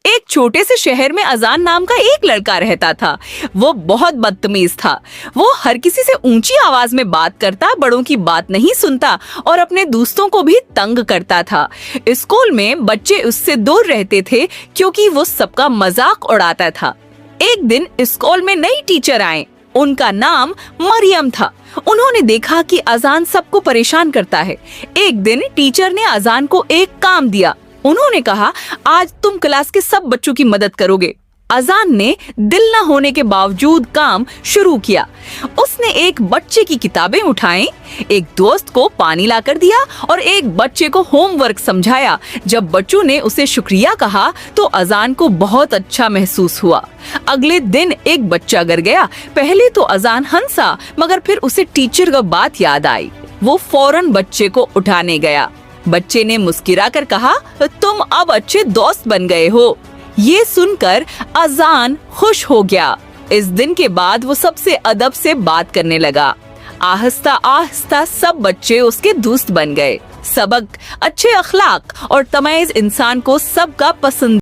एक छोटे से शहर में अजान नाम का एक लड़का रहता था। वो बहुत बदतमीज था। वो हर किसी से ऊंची आवाज में बात करता, बड़ों की बात नहीं सुनता और अपने दोस्तों को भी तंग करता था। स्कूल में बच्चे उससे दूर रहते थे क्योंकि वो सबका मजाक उड़ाता था। एक दिन स्कूल में नई टीचर आए। उनका नाम मरियम था। उन्होंने देखा कि अजान सबको परेशान करता है। एक दिन टीचर ने अजान को एक काम दिया। उन्होंने कहा, आज तुम क्लास के सब बच्चों की मदद करोगे। अजान ने दिल न होने के बावजूद काम शुरू किया। उसने एक बच्चे की किताबें उठाई, एक दोस्त को पानी लाकर दिया और एक बच्चे को होमवर्क समझाया। जब बच्चों ने उसे शुक्रिया कहा तो अजान को बहुत अच्छा महसूस हुआ। अगले दिन एक बच्चा गिर गया। पहले तो अजान हंसा, मगर फिर उसे टीचर का बात याद आई। वो फौरन बच्चे को उठाने गया। बच्चे ने मुस्कुराकर कहा, तुम अब अच्छे दोस्त बन गए हो। ये सुनकर अजान खुश हो गया। इस दिन के बाद वो सबसे अदब से बात करने लगा। आहिस्ता आहिस्ता सब बच्चे उसके दोस्त बन गए। सबक अच्छे अखलाक और तमीज इंसान को सबका पसंद